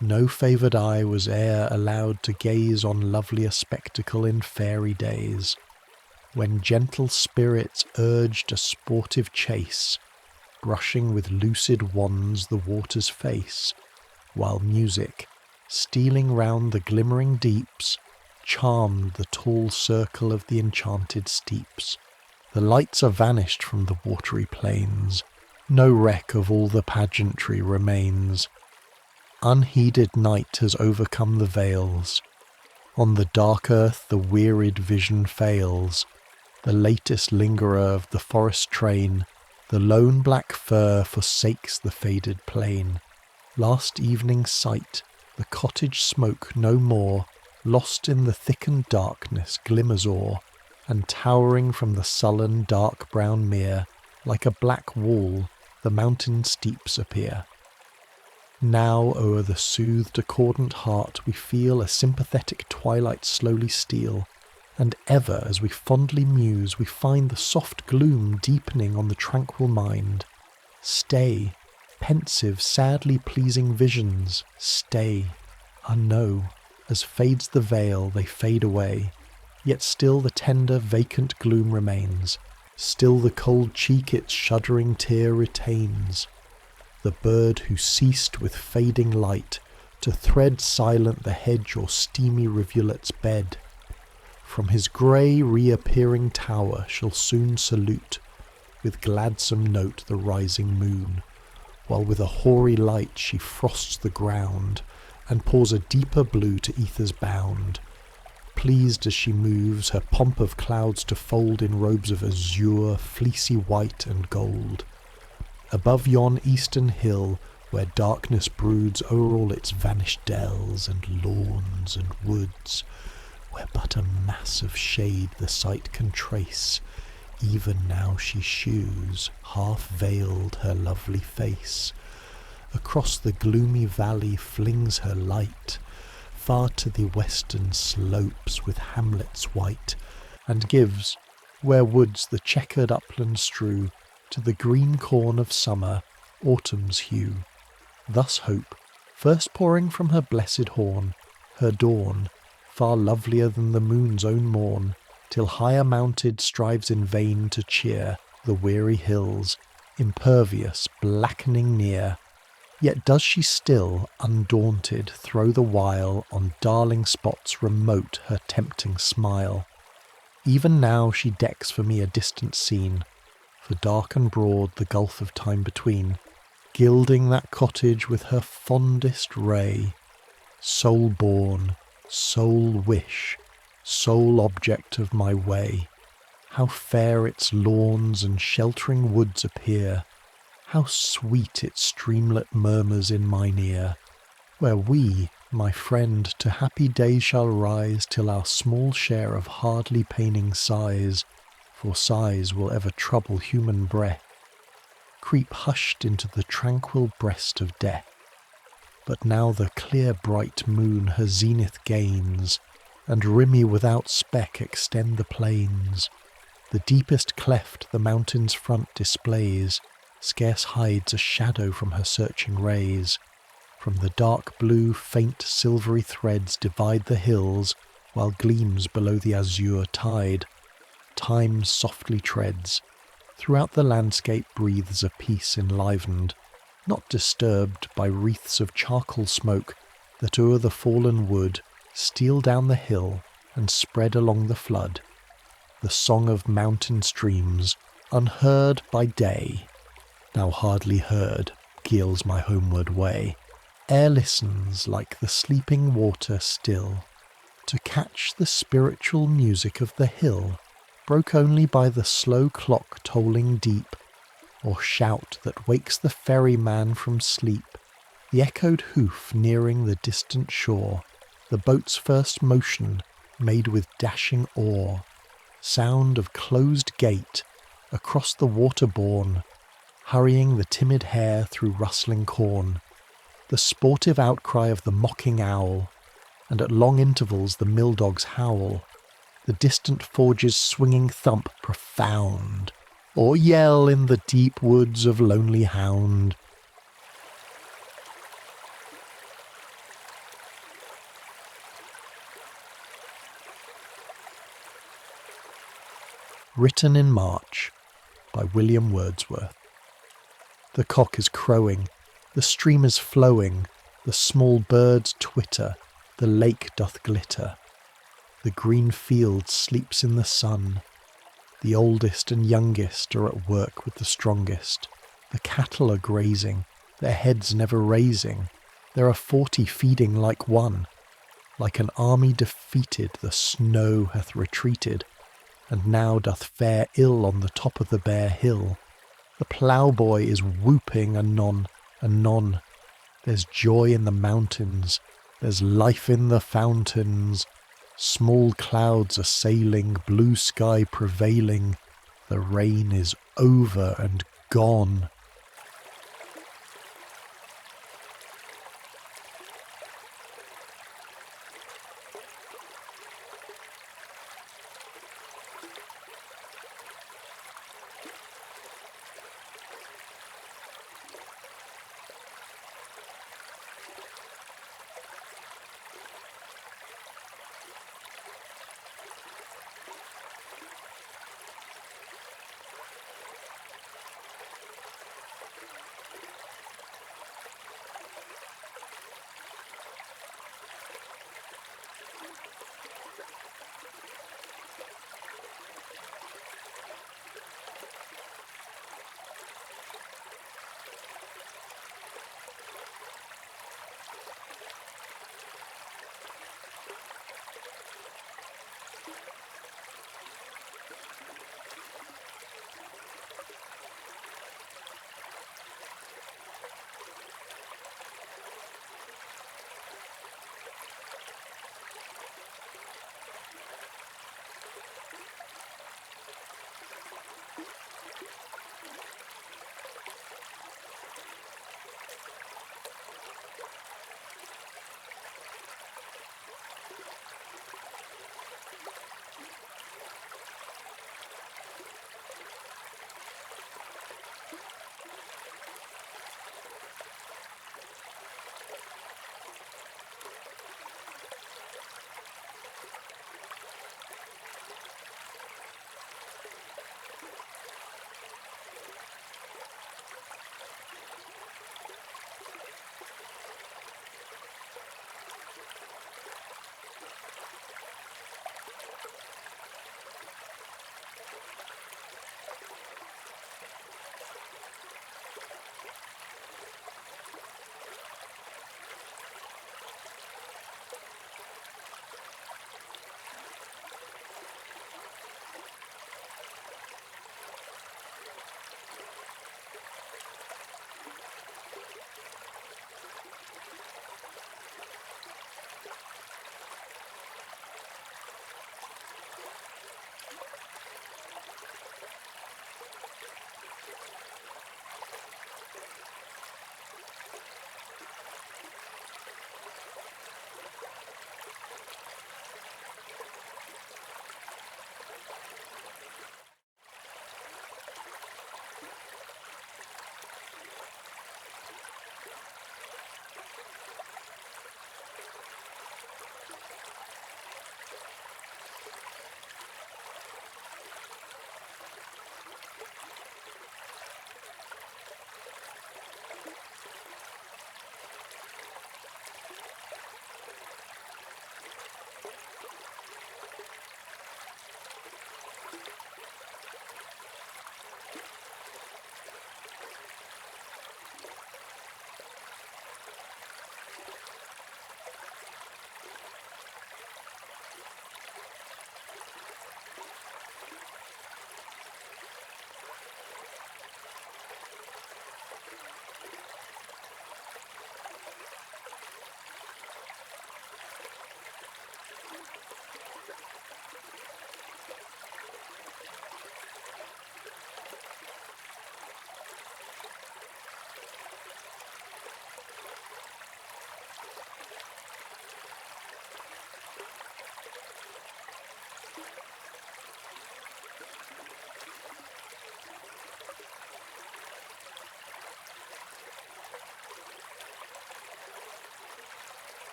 No favoured eye was e'er allowed to gaze on lovelier spectacle in fairy days, when gentle spirits urged a sportive chase, brushing with lucid wands the water's face, while music, stealing round the glimmering deeps, charmed the tall circle of the enchanted steeps. The lights are vanished from the watery plains, no wreck of all the pageantry remains. Unheeded night has overcome the vales. On the dark earth the wearied vision fails. The latest lingerer of the forest train, the lone black fir forsakes the faded plain. Last evening's sight, the cottage smoke no more, lost in the thickened darkness glimmers o'er, and towering from the sullen dark brown mere, like a black wall, the mountain steeps appear. Now o'er the soothed accordant heart we feel a sympathetic twilight slowly steal, and ever as we fondly muse we find the soft gloom deepening on the tranquil mind. Stay, pensive, sadly pleasing visions, stay. No, as fades the veil they fade away, yet still the tender vacant gloom remains, still the cold cheek its shuddering tear retains. The bird who ceased with fading light to thread silent the hedge or steamy rivulet's bed, from his grey reappearing tower shall soon salute with gladsome note the rising moon, while with a hoary light she frosts the ground and pours a deeper blue to ether's bound, pleased as she moves her pomp of clouds to fold in robes of azure, fleecy white and gold. Above yon eastern hill, where darkness broods o'er all its vanished dells and lawns and woods, where but a mass of shade the sight can trace, even now she shews, half-veiled, her lovely face. Across the gloomy valley flings her light, far to the western slopes with hamlets white, and gives, where woods the checkered upland strew, to the green corn of summer, autumn's hue. Thus hope, first pouring from her blessed horn, her dawn, far lovelier than the moon's own morn, till higher mounted strives in vain to cheer the weary hills, impervious, blackening near. Yet does she still, undaunted, throw the while on darling spots remote her tempting smile. Even now she decks for me a distant scene, for dark and broad the gulf of time between, gilding that cottage with her fondest ray. Sole born, sole wish, sole object of my way, how fair its lawns and sheltering woods appear, how sweet its streamlet murmurs in mine ear, where we, my friend, to happy days shall rise, till our small share of hardly paining sighs, for sighs will ever trouble human breath, creep hushed into the tranquil breast of death. But now the clear bright moon her zenith gains, and rimy without speck extend the plains. The deepest cleft the mountain's front displays, scarce hides a shadow from her searching rays. From the dark blue faint silvery threads divide the hills, while gleams below the azure tide. Time softly treads. Throughout the landscape breathes a peace enlivened, not disturbed by wreaths of charcoal smoke that o'er the fallen wood steal down the hill and spread along the flood. The song of mountain streams, unheard by day, now hardly heard, gills my homeward way. Air listens like the sleeping water still, to catch the spiritual music of the hill, broke only by the slow clock tolling deep, or shout that wakes the ferryman from sleep, the echoed hoof nearing the distant shore, the boat's first motion made with dashing oar, sound of closed gate across the water borne, hurrying the timid hare through rustling corn, the sportive outcry of the mocking owl, and at long intervals the mill-dog's howl, the distant forge's swinging thump profound, or yell in the deep woods of lonely hound. Written in March by William Wordsworth. The cock is crowing, the stream is flowing, the small birds twitter, the lake doth glitter. The The green field sleeps in the sun. The oldest and youngest are at work with the strongest. The cattle are grazing, their heads never raising. There are 40 feeding like one. Like an army defeated, the snow hath retreated, and now doth fare ill on the top of the bare hill. The ploughboy is whooping anon, anon. There's joy in the mountains, there's life in the fountains. Small clouds are sailing, blue sky prevailing. The rain is over and gone.